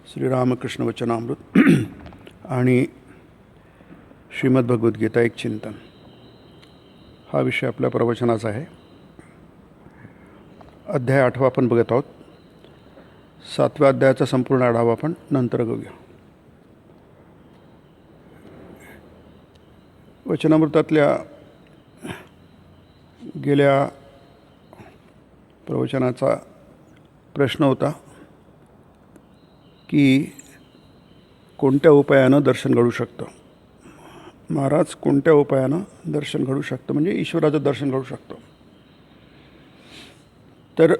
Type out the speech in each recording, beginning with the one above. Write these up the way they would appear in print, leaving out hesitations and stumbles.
श्रीरामकृष्ण वचनामृत आणि श्रीमद्भगवद्गीता एक चिंतन हा विषय आपल्या प्रवचनाचा आहे. अध्याय 8 आपण बघत आहोत. 7व्या अध्यायाचा संपूर्ण आढावा आपण नंतर घेऊया. वचनामृतातल्या गेल्या प्रवचनाचा प्रश्न होता की कोणत्या उपायानं दर्शन घडू शकतं. महाराज कोणत्या उपायानं दर्शन घडू शकतं म्हणजे ईश्वराचं दर्शन घडू शकतं. तर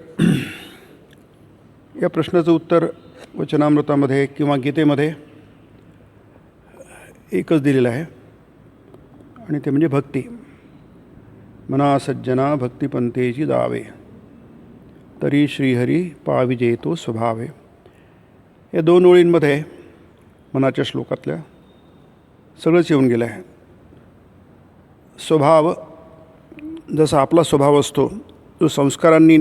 या प्रश्नाचं उत्तर वचनामृतामध्ये किंवा गीतेमध्ये एकच दिलेलं आहे आणि ते म्हणजे भक्ती. मना सज्जना भक्तिपंथेची दावे तरी श्रीहरी पाविजेतो स्वभावे. या 2 ओळींमध्ये मनाच्या श्लोकातल्या सगळंच येऊन गेलं आहे. स्वभाव जसा आपला स्वभाव असतो जो संस्कारांनी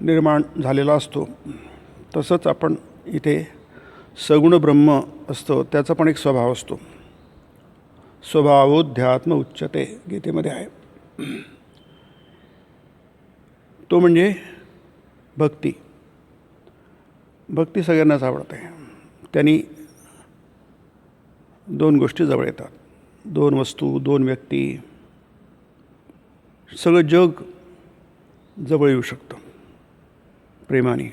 निर्माण झालेला असतो तसंच आपण इथे सगुण ब्रह्म असतो त्याचा पण एक स्वभाव असतो. स्वभावोध्यात्म उच्चते गीतेमध्ये आहे. तो म्हणजे भक्ती. भक्ती सगळ्यांनाच आवडते. त्यांनी 2 गोष्टी जवळ येतात. 2 वस्तू, 2 व्यक्ती, सगळं जग जवळ येऊ शकतं प्रेमाने.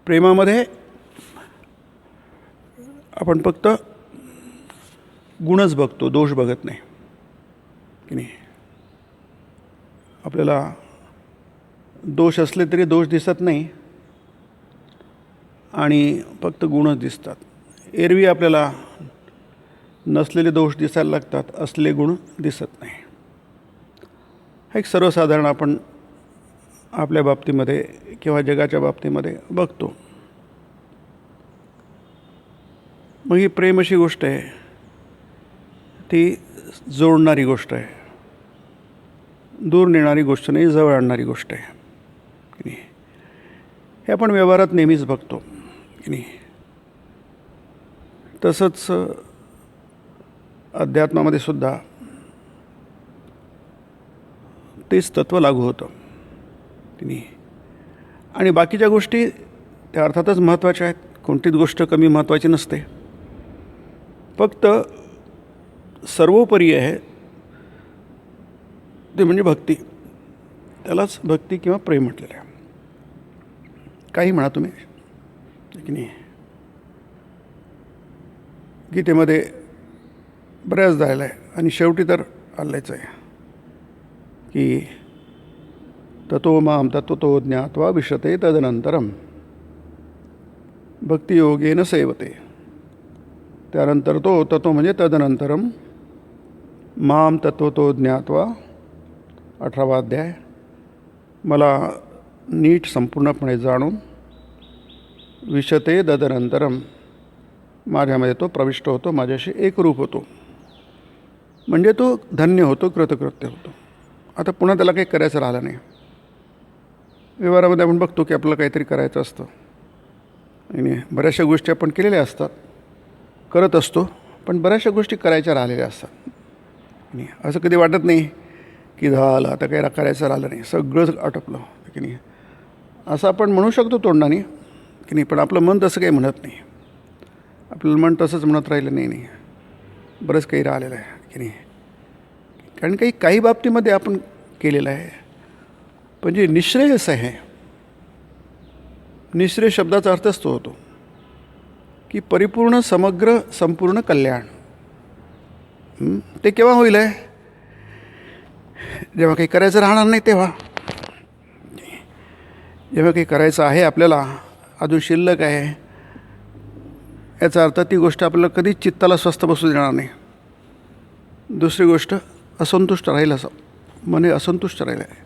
प्रेमामध्ये आपण फक्त गुणच बघतो, दोष बघत नाही की नाही. आपल्याला दोष असले तरी दोष दिसत नाही आणि फक्त गुणच दिसतात. एरवी आपल्याला नसलेले दोष दिसायला लागतात, असलेले गुण दिसत नाही. हा एक सर्वसाधारण आपण आपल्या बाबतीमध्ये किंवा जगाच्या बाबतीमध्ये बघतो. मग ही प्रेम अशी गोष्ट आहे, ती जोडणारी गोष्ट आहे, दूर नेणारी गोष्ट नाही, जवळ आणणारी गोष्ट आहे की नाही. हे आपण व्यवहारात नेहमीच बघतो की नाही. तसंच अध्यात्मामध्ये सुद्धा तेच तत्त्व लागू होतं की नाही. आणि बाकीच्या गोष्टी त्या अर्थातच महत्त्वाच्या आहेत. कोणतीच गोष्ट कमी महत्त्वाची नसते. फक्त सर्वोपरी आहे ते म्हणजे भक्ती. त्यालाच भक्ती किंवा प्रेम म्हटलेलं आहे. काही म्हणा तुम्ही की नाही. गीतेमध्ये बऱ्याचदा आलं आहे आणि शेवटी तर आलंच आहे की ततो मां तत्त्वतो ज्ञात्वा विशते तदनंतरम भक्तियोगेन सेवते. त्यानंतर ततो म्हणजे तदनंतरम मां तत्त्वतो ज्ञात्वा 18वा अध्याय. मला नीट संपूर्णपणे जाणून विशते तदनंतरम माझ्यामध्ये तो प्रविष्ट होतो, माझ्याशी एकरूप होतो. म्हणजे तो धन्य होतो, कृतकृत्य होतो. आता पुन्हा त्याला काही करायचं राहिलं नाही. व्यवहारामध्ये आपण बघतो की आपल्याला काहीतरी करायचं असतं आणि बऱ्याचशा गोष्टी आपण केलेल्या असतात, करत असतो, पण बऱ्याचशा गोष्टी करायच्या राहिलेल्या असतात आणि असं कधी वाटत नाही की झालं आता काही करायचं राहिलं नाही, सगळंच आटोपलं की नाही. असं आपण म्हणू शकतो तोंडाने की नाही, पण आपलं मन तसं काही म्हणत नाही. आपलं मन तसंच म्हणत राहिलं नाही, बरंच काही राहिलेलं आहे की नाही. कारण काही बाबतीमध्ये आपण केलेलं आहे, पण जे निःश्रेयस आहे, निःश्रेय शब्दाचा अर्थच तो होतो की परिपूर्ण समग्र संपूर्ण कल्याण. ते केव्हा होईल आहे? जेव्हा काही करायचं राहणार नाही तेव्हा. जेव्हा काही करायचं आहे आपल्याला, अजून शिल्लक आहे, याचा अर्थ ती गोष्ट आपल्याला कधीच चित्ताला स्वस्थ बसू देणार नाही. दुसरी गोष्ट असंतुष्ट राहील. असं मन हे असंतुष्ट राहिलं आहे.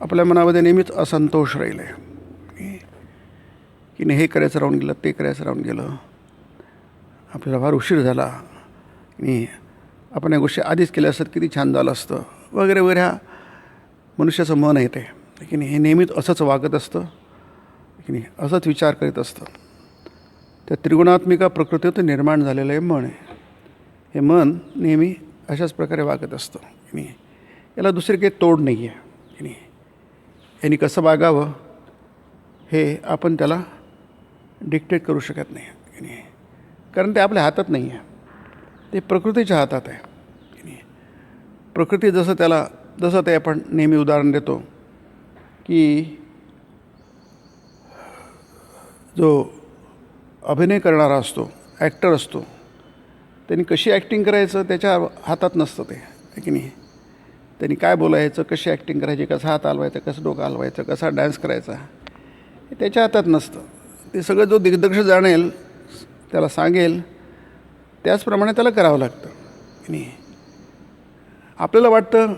आपल्या मनामध्ये नेहमीच असंतोष राहिलं आहे की नाही. हे करायचं राहून गेलं, ते करायचं राहून गेलं, आपल्याला फार उशीर झाला आणि आपण या गोष्टी आधीच केल्या असतात किती छान झालं असतं वगैरे वगैरे. हा मनुष्याचं मन आहे ते की नाही. हे नेहमीच असंच वागत असतं की नाही असंच विचार करीत असतं. त्या त्रिगुणात्मिका प्रकृतीतून निर्माण झालेलं हे मन आहे. हे मन नेहमी अशाच प्रकारे वागत असतं की नाही. याला दुसरी काही तोड नाही आहे की नाही. यांनी कसं वागावं हे आपण त्याला डिक्टेट करू शकत नाही की नाही. कारण ते आपल्या हातात नाही आहे, ते प्रकृतीच्या हातात आहे की नाही. प्रकृती जसं ते आपण नेहमी उदाहरण देतो की जो अभिनय करणारा असतो, ॲक्टर असतो, त्यांनी कशी ॲक्टिंग करायचं त्याच्या हातात नसतं ते की नाही. त्यांनी काय बोलायचं, कशी ॲक्टिंग करायची, कसा हात हलवायचा, कसं डोकं हलवायचं, कसा डान्स करायचा हे त्याच्या हातात नसतं. ते सगळं जो दिग्दर्शक जाणेल, त्याला सांगेल त्याचप्रमाणे त्याला करावं लागतं की नाही. आपल्याला वाटतं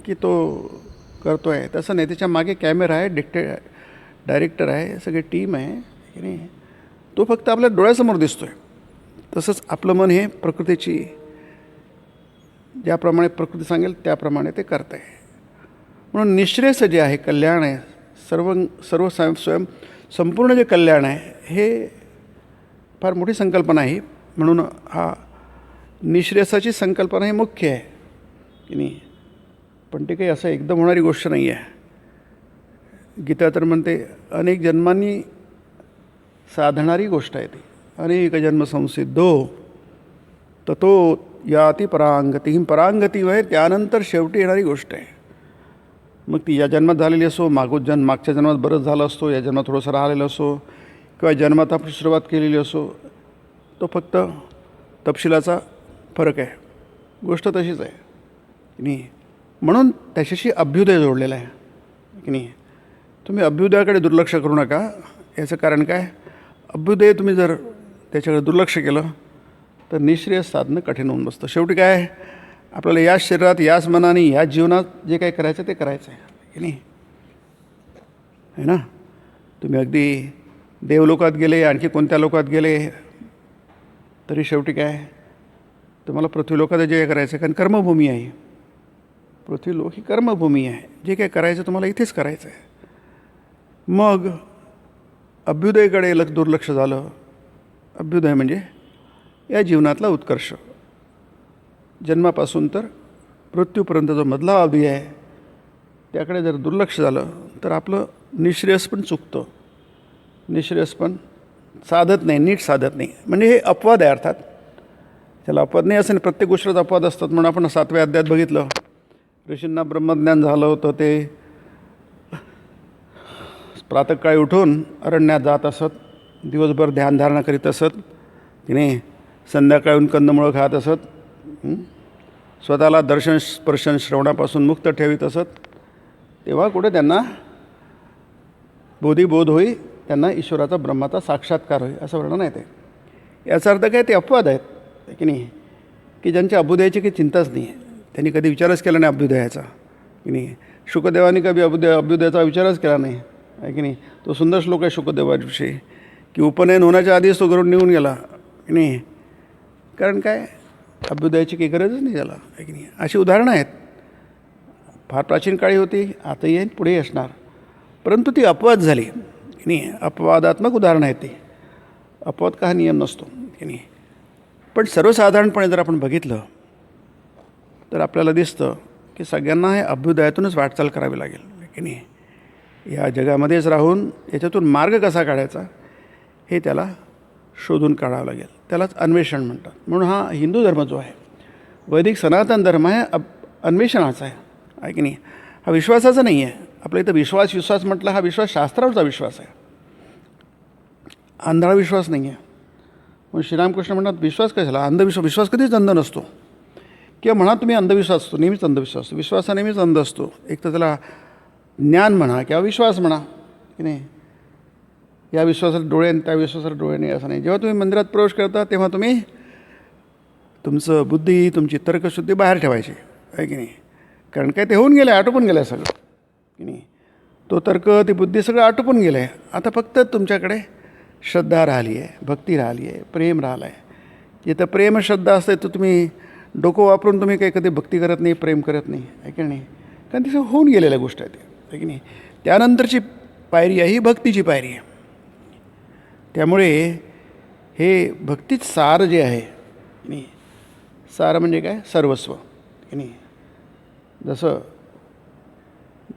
की तो करतो आहे, तसं नाही. त्याच्या मागे कॅमेरा आहे, डायरेक्टर आहे, सगळी टीम आहे की नाही. तो फक्त आपल्या डोळ्यासमोर दिसतो आहे. तसंच आपलं मन हे प्रकृतीची, ज्याप्रमाणे प्रकृती सांगेल त्याप्रमाणे ते करतं आहे. म्हणून निःश्रेयस जे आहे, कल्याण आहे, सर्व संपूर्ण जे कल्याण आहे हे फार मोठी संकल्पना आहे. म्हणून हा निःश्रेयसाची संकल्पना ही मुख्य आहे की नाही. पण ते काही असं एकदम होणारी गोष्ट नाही आहे. गीता तर म्हणते अनेक जन्मांनी साधणारी गोष्ट आहे ती. अनेक जन्म संसिद्धो ततो याती परांगती. ही परांगती आहे त्यानंतर शेवटी येणारी गोष्ट आहे. मग ती या जन्मात झालेली असो, मागच्या जन्मात बरंच झालं असतो, या जन्मात थोडंसं राहिलेलं असो, किंवा जन्मात आपण सुरुवात केलेली असो, तो फक्त तपशिलाचा फरक आहे. गोष्ट तशीच आहे की नाही. म्हणून त्याच्याशी अभ्युदय जोडलेला आहे की नाही. तुम्ही अभ्युदयाकडे दुर्लक्ष करू नका. याचं कारण काय, अभ्युदय तुम्ही जर त्याच्याकडे दुर्लक्ष केलं तर निःश्रेयस साधणं कठीण होऊन बसतं. शेवटी काय, आपल्याला याच शरीरात, याच मनाने, याच जीवनात जे काही करायचं ते करायचं आहे की नाही. आहे ना. तुम्ही अगदी देवलोकात गेले, आणखी कोणत्या लोकात गेले, तरी शेवटी काय, तुम्हाला पृथ्वीलोकात जे करायचं आहे. कारण कर्मभूमी आहे पृथ्वीलोक, ही कर्मभूमी आहे. जे काही करायचं तुम्हाला इथेच करायचं आहे. मग अभ्युदयकडे दुर्लक्ष झालं. अभ्युदय म्हणजे या जीवनातला उत्कर्ष. जन्मापासून तर मृत्यूपर्यंत जो मधला अवधी आहे त्याकडे जर दुर्लक्ष झालं तर आपलं निःश्रेयस पण चुकतं. निःश्रेयस पण साधत नाही, नीट साधत नाही. म्हणजे हे अपवाद आहे. अर्थात त्याला अपवाद नाही असं नाही, प्रत्येक गोष्टीत अपवाद असतात. म्हणून आपण 7व्या अध्यायात बघितलं, ऋषींना ब्रह्मज्ञान झालं होतं. ते प्रातःकाळी उठून अरण्यात जात असत, दिवसभर ध्यानधारणा करीत असत की नाही. संध्याकाळून कंदमुळं खात असत, स्वतःला दर्शन स्पर्शन श्रवणापासून मुक्त ठेवीत असत. तेव्हा कुठे त्यांना बोध होई, त्यांना ईश्वराचा ब्रह्माचा साक्षात्कार होई, असं वर्णन आहे. ते याचा अर्थ काय, ते अपवाद आहेत की नाही, की ज्यांच्या अभ्युदयाची काही चिंताच नाही आहे. त्यांनी कधी विचारच केला नाही अभ्युदयाचा की नाही. शुकदेवानी कधी अभ्युदयाचा विचारच केला नाही आहे की नाही. तो सुंदर श्लोक आहे शुकदेवाविषयी की उपनयन होण्याच्या आधीच तो घरून निघून गेला की नाही. कारण काय, अभ्युदयाची काही गरजच नाही त्याला आहे की नाही. अशी उदाहरणं आहेत. फार प्राचीन काळी होती, आताही आहे, पुढेही असणार. परंतु ती अपवाद झाली की नाही. अपवादात्मक उदाहरणं आहेत ती. अपवाद का हा नियम नसतो की नाही. पण सर्वसाधारणपणे जर आपण बघितलं तर आपल्याला दिसतं की सगळ्यांना हे अभ्युदयातूनच वाटचाल करावी लागेल की नाही. या जगामध्येच राहून याच्यातून मार्ग कसा काढायचा हे त्याला शोधून काढावं लागेल. त्यालाच अन्वेषण म्हणतात. म्हणून हा हिंदू धर्म जो आहे, वैदिक सनातन धर्म आहे, अन्वेषणाचा आहे की नाही. हा विश्वासाचा नाही आहे. आपल्या इथं विश्वास म्हटलं, हा विश्वास शास्त्रावरचा विश्वास आहे, आंधळा विश्वास नाही आहे. म्हणून श्रीरामकृष्ण म्हणतात विश्वास कशाला, विश्वास कधीच अंध नसतो. किंवा म्हणा तुम्ही अंधविश्वास असतो, नेहमीच अंधविश्वास असतो. विश्वास हा नेहमीच अंध असतो. एक तर त्याला ज्ञान म्हणा किंवा विश्वास म्हणा की नाही. या विश्वासाला डोळे आणि त्या विश्वासाला डोळे नाही असं नाही. जेव्हा तुम्ही मंदिरात प्रवेश करता तेव्हा तुम्ही तुमचं बुद्धी, तुमची तर्कशुद्धी बाहेर ठेवायची आहे की नाही. कारण काय, ते होऊन गेलं आहे, आटोपून गेलं आहे सगळं की नाही. तो तर्क, ती बुद्धी सगळं आटोपून गेलं आहे. आता फक्त तुमच्याकडे श्रद्धा राहिली आहे, भक्ती राहिली आहे, प्रेम राहिलं आहे. जिथं प्रेम श्रद्धा असते तर तुम्ही डोकं वापरून तुम्ही काही कधी भक्ती करत नाही, प्रेम करत नाही आहे की नाही. कारण तिचं होऊन गेलेल्या गोष्ट आहे ते आहे की नाही. त्यानंतरची पायरी आहे ही भक्तीची पायरी आहे. त्यामुळे हे भक्तीच सार जे आहे की नाही, सार म्हणजे काय, सर्वस्व की नाही. जसं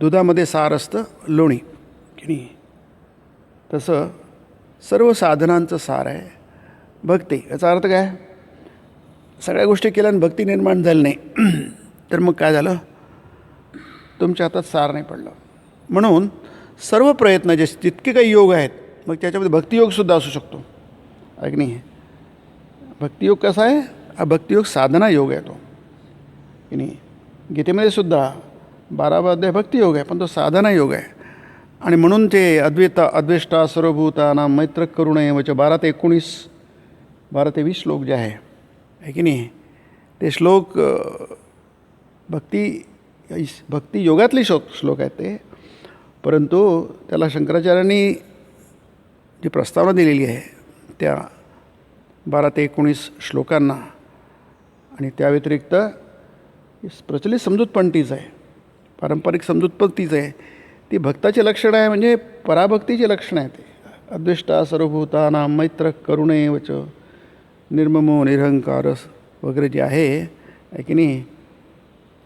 दुधामध्ये सार असतं लोणी की नाही, तसं सर्व साधनांचं सार आहे भक्ती. याचा अर्थ काय, सगळ्या गोष्टी केल्या आणि भक्ती निर्माण झाली नाही तर मग काय झालं, तुमच्या हातात सार नाही पडलं. म्हणून सर्व प्रयत्न जे जितके काही योग आहेत, मग त्याच्यामध्ये भक्तियोगसुद्धा असू शकतो आहे की नाही. भक्तियोग कसा आहे, हा भक्तियोग साधना योग आहे तो की नाही. गीतेमध्ये सुद्धा 12वा अध्याय भक्तियोग आहे, पण तो साधना योग आहे. आणि म्हणून ते अद्वेष्टा सर्वभूतानां मैत्र करुणैवच 12 ते 19 12 ते 20 श्लोक जे आहे की नाही, ते श्लोक भक्ती योगातले श्लोक आहेत ते. परंतु त्याला शंकराचार्यांनी जी प्रस्तावना दिलेली आहे त्या 12 ते 19 श्लोकांना, आणि त्या व्यतिरिक्त प्रचलित समजूत पण तीच आहे, पारंपरिक समजूत पण तीच आहे. ती भक्ताचे लक्षण आहे, म्हणजे पराभक्तीचे लक्षण आहे ते. अद्वेष्टा सर्वभूतानां मैत्र करुणैवच निर्ममो निरहंकारस वगैरे जे आहे की नाही,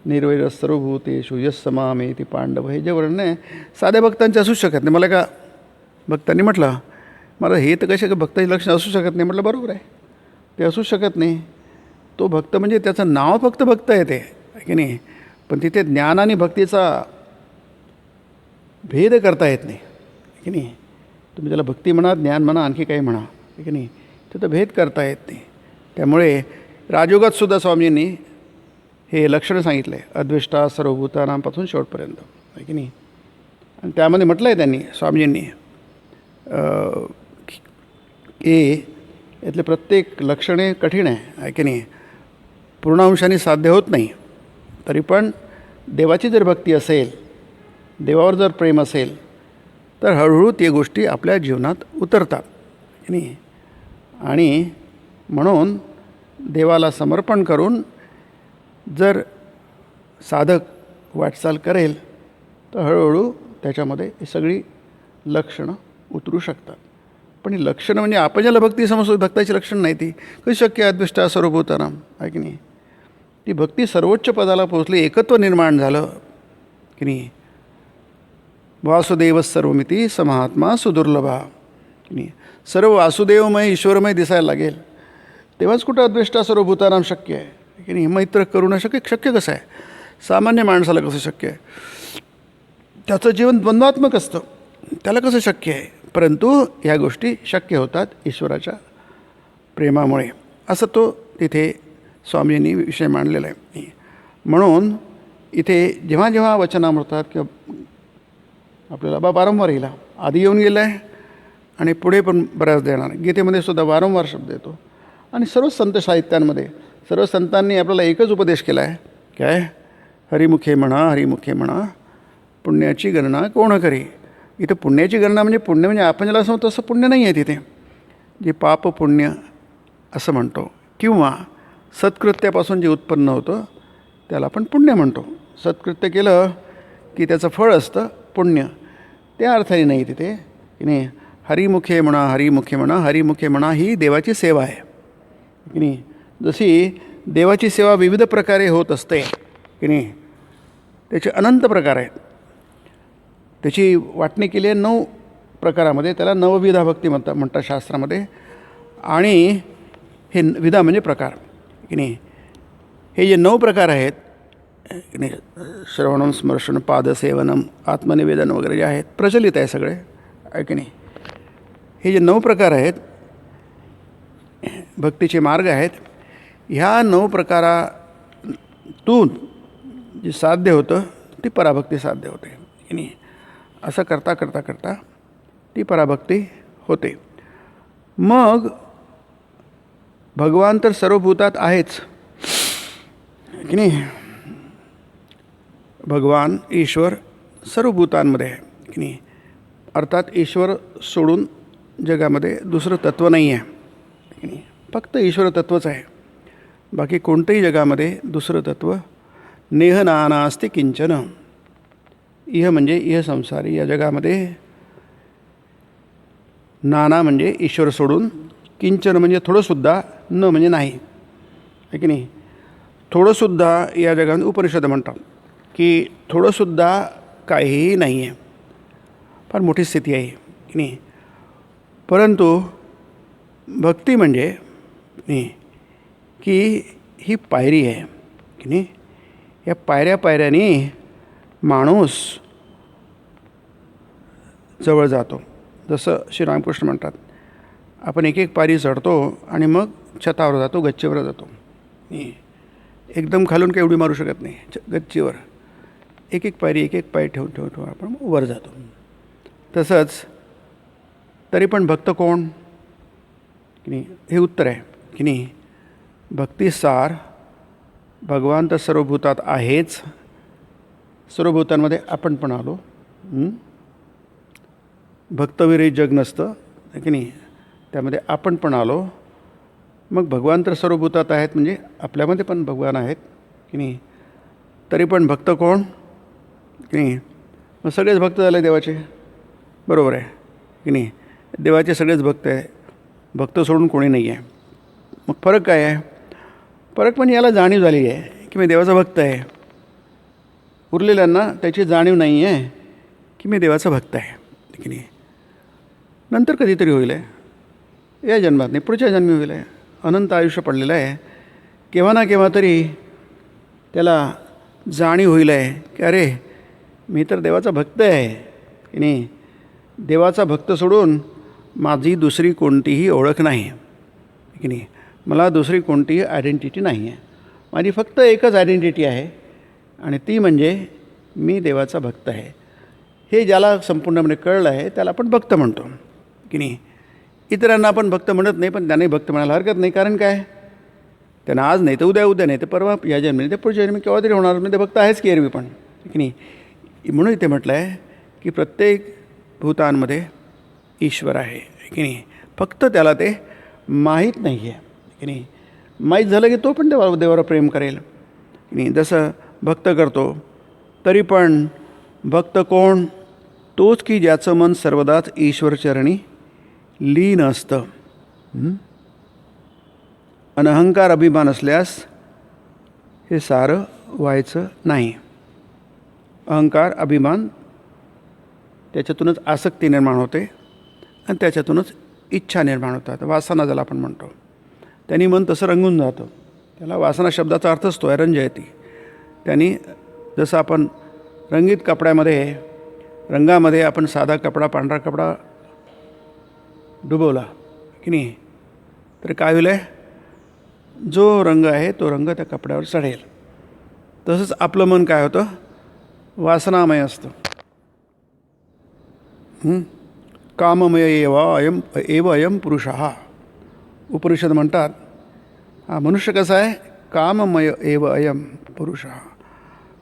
निर्वैरस सर्वभूतेषु यस् समामेति पांडव, हे जे वर्णन आहे साध्या भक्तांचे असूच शकत नाही. मला का भक्तांनी म्हटलं, मला हे तर कसे भक्ताचे लक्षण असू शकत नाही. म्हटलं बरोबर आहे, ते असूच शकत नाही. तो भक्त म्हणजे त्याचं नाव फक्त भक्त आहे ते की नाही, पण तिथे ज्ञान आणि भक्तीचा भेद करता येत नाही की नाही. तुम्ही त्याला भक्ती म्हणा, ज्ञान म्हणा, आणखी काही म्हणा की नाही, तिथं भेद करता येत नाही. त्यामुळे राजयोगातसुद्धा स्वामींनी हे लक्षण सांगितलं आहे, अद्वेष्टा सर्वभूतानांपासून शेवटपर्यंत आहे की नाही. आणि त्यामध्ये म्हटलं आहे त्यांनी, स्वामीजींनी, की यातले प्रत्येक लक्षणे कठीण आहे की नाही, पूर्णांशाने साध्य होत नाही. तरी पण देवाची जर भक्ती असेल, देवावर जर प्रेम असेल, तर हळूहळू ते गोष्टी आपल्या जीवनात उतरतात की नाही. आणि म्हणून देवाला समर्पण करून जर साधक वाटचाल करेल, तर हळूहळू त्याच्यामध्ये ही सगळी लक्षणं उतरू शकतात. पण ही लक्षणं म्हणजे आपण ज्याला भक्ती समजतो, भक्ताची लक्षणं नाही ती. कशी शक्य आहे, अद्वेष्टा सर्वभूतानां आहे की नाही. ती भक्ती सर्वोच्च पदाला पोहोचली, एकत्व निर्माण झालं की नाही. वासुदेव सर्वमिती समहात्मा सुदुर्लभा की नाही. सर्व वासुदेवमय ईश्वरमय दिसायला लागेल, तेव्हाच कुठं अद्वेष्टा सर्वभूतानां शक्य आहे की नाही. मैत्र करुणा शक्य कसं आहे, सामान्य माणसाला कसं शक्य आहे. त्याचं जीवन द्वंद्वात्मक असतं, त्याला कसं शक्य आहे. परंतु ह्या गोष्टी शक्य होतात ईश्वराच्या प्रेमामुळे, असं तो तिथे स्वामींनी विषय मांडलेला आहे. म्हणून इथे जेव्हा जेव्हा वचनामृतात किंवा आपल्याला वारंवार येईल, आधी येऊन गेला आहे आणि पुढे पण बऱ्याचदा येणार. गीतेमध्ये सुद्धा वारंवार शब्द येतो. आणि सर्व संत साहित्यांमध्ये सर्व संतांनी आपल्याला एकच उपदेश केला आहे, काय, हरिमुखे म्हणा, हरिमुखे म्हणा, पुण्याची गणना कोण करी. इथं पुण्याची गणना म्हणजे पुण्य म्हणजे आपण ज्याला असं तसं पुण्य नाही आहे तिथे, जे पाप पुण्य असं म्हणतो, किंवा सत्कृत्यापासून जे उत्पन्न होतं त्याला आपण पुण्य म्हणतो. सत्कृत्य केलं की त्याचं फळ असतं पुण्य, त्या अर्थाने नाही तिथे की नाही. हरिमुखे म्हणा, हरिमुखे म्हणा, हरिमुखे म्हणा ही देवाची सेवा आहे की नाही. जशी देवाची सेवा विविध प्रकारे होत असते की नाही, त्याचे अनंत प्रकार आहेत. त्याची वाटणी केली आहे 9 प्रकारामध्ये, त्याला नवविधा भक्ती म्हणतात शास्त्रामध्ये. आणि हे विधा म्हणजे प्रकार की नाही. हे जे 9 प्रकार आहेत की नाही, श्रवणम, स्मर्शन, पादसेवनम, आत्मनिवेदन वगैरे जे आहेत, प्रचलित आहे सगळे आहे की नाही. हे जे 9 प्रकार आहेत, भक्तीचे मार्ग आहेत, ह्या 9 प्रकारातून जे साध्य होतं ती पराभक्ती साध्य होते की नाही. असं करता करता करता ती पराभक्ती होते. मग भगवान तर सर्व भूतात आहेच की नाही. भगवान ईश्वर सर्व भूतांमध्ये आहे की नाही. अर्थात ईश्वर सोडून जगामध्ये दुसरं तत्त्व नाही आहे की नाही. फक्त ईश्वर तत्त्वच आहे, बाकी कोणत्याही जगामध्ये दुसरं तत्त्व नेह नानास्ति किंचन. इह म्हणजे इह संसारी, या जगामध्ये नाना म्हणजे ईश्वर सोडून, किंचन म्हणजे थोडंसुद्धा, न म्हणजे नाही, आहे की नाही. थोडंसुद्धा या जगामध्ये उपनिषद म्हणतात की थोडंसुद्धा काहीही नाही आहे. फार मोठी स्थिती आहे की नाही. परंतु भक्ती म्हणजे नाही की ही पायरी आहे की नाही. या पायऱ्या पायऱ्याने माणूस जवळ जातो. जसं श्रीरामकृष्ण म्हणतात, आपण एक एक पायरी चढतो आणि मग छतावर जातो, गच्चीवर जातो. एकदम खालून काही उडी मारू शकत नाही. गच्चीवर एक एक पायरी ठेवून ठेवून ठेवून आपण वर जातो. तसंच तरी पण भक्त कोण की नाही, हे उत्तर आहे की नाही. भक्तिसार भगवान तर सर्वभूतात आहेच, सर्वभूतांमध्ये आपण पण आलो. भक्तविरही जग नसतं, की नाही. त्यामध्ये आपण पण आलो. मग भगवान तर सर्वभूतात आहेत म्हणजे आपल्यामध्ये पण भगवान आहेत की नाही. तरी पण भक्त कोण की नाही. मग सगळेच भक्त झाले देवाचे, बरोबर आहे की नाही. देवाचे सगळेच भक्त आहे, भक्त सोडून कोणी नाही आहे. मग फरक काय आहे? फरक म्हणजे याला जाणीव झाली आहे की मी देवाचा भक्त आहे. उरलेल्यांना त्याची जाणीव नाही आहे की मी देवाचा भक्त आहे की नाही. नंतर कधीतरी होईल आहे, या जन्मात नाही, पुढच्या जन्मी होईल आहे. अनंत आयुष्य पडलेलं आहे. केव्हा ना केव्हा तरी त्याला जाणीव होईल आहे की अरे मी तर देवाचा भक्त आहे की नाही. देवाचा भक्त सोडून माझी दुसरी कोणतीही ओळख नाही की नाही. मला दुसरी कोणतीही आयडेंटिटी नाही आहे. माझी फक्त एकच आयडेंटिटी आहे आणि ती म्हणजे मी देवाचा भक्त आहे. हे ज्याला संपूर्णपणे कळलं आहे त्याला आपण भक्त म्हणतो की नाही. इतरांना आपण भक्त म्हणत नाही, पण त्यांनाही भक्त म्हणायला हरकत नाही. कारण काय, त्यांना आज नाही तर उद्या, उद्या नाही तर परवा, या जन्मी नाही तर पुढच्या जन्मी केव्हा तरी होणार. म्हणजे भक्त आहेच की एरवी पण की नाही. म्हणून इथे म्हटलं आहे की प्रत्येक भूतांमध्ये ईश्वर आहे की नाही. फक्त त्याला ते माहीत नाही आहे की नाही. माहीत झालं की तो पण देवावर प्रेम करेल की नाही. जसं भक्त करतो, तरी पण भक्त कोण? तोच की ज्याचं मन सर्वदाच ईश्वरचरणी लीन असतं. अनहंकार अभिमान असल्यास हे सारं व्हायचं नाही. अहंकार अभिमान त्याच्यातूनच आसक्ती निर्माण होते आणि त्याच्यातूनच इच्छा निर्माण होतात. वासना ज्याला आपण म्हणतो, त्यांनी मन तसं रंगून जातं. त्याला वासना शब्दाचा अर्थच तो आहे, रंजयती. त्यांनी जसं आपण रंगीत कपड्यामध्ये, रंगामध्ये आपण साधा कपडा, पांढरा कपडा डुबवला की नाही, तर काय होईल आहे, जो रंग आहे तो रंग त्या कपड्यावर चढेल. तसंच आपलं मन काय होतं, वासनामय असतं. काममय एव अयम पुरुषः. उपनिषद म्हणतात हा मनुष्य कसा आहे, काममय एव अयम पुरुषः.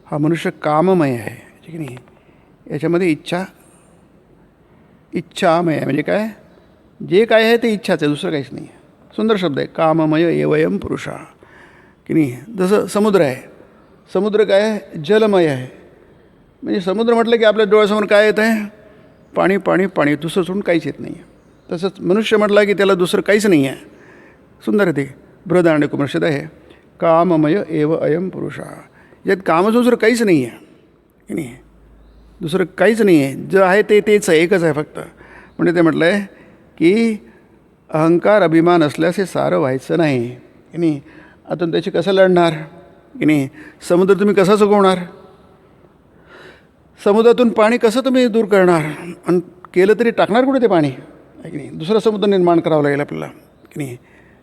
हा मनुष्य काममय आहे की नाही. याच्यामध्ये इच्छामय आहे. म्हणजे काय, जे काय आहे ते इच्छाच आहे, दुसरं काहीच नाही आहे. सुंदर शब्द आहे, काममय एवयम पुरुषः की नाही. जसं समुद्र आहे, समुद्र काय आहे, जलमय आहे. म्हणजे समुद्र म्हटलं की आपल्या डोळ्यासमोर काय येत आहे, पाणी पाणी पाणी, दुसरं सोडून काहीच येत नाही आहे. तसंच मनुष्य म्हटलं की त्याला दुसरं काहीच नाही आहे. सुंदर आहे ते बृहदारण्यकोपनिषद आहे, काममय एव अयम पुरुषः. यात कामच दुसरं काहीच नाही आहे की नाही. दुसरं काहीच नाही आहे, जे आहे ते तेच आहे, एकच आहे फक्त. म्हणजे ते म्हटलं आहे की अहंकार अभिमान असल्यास हे सारं व्हायचं नाही की नाही. आता त्याची कसं लढणार की नाही. समुद्र तुम्ही कसा चुकवणार, समुद्रातून पाणी कसं तुम्ही दूर करणार, आणि केलं तरी टाकणार कुठे ते पाणी आहे की नाही. दुसरा समुद्र निर्माण करावं लागेल आपल्याला की नाही.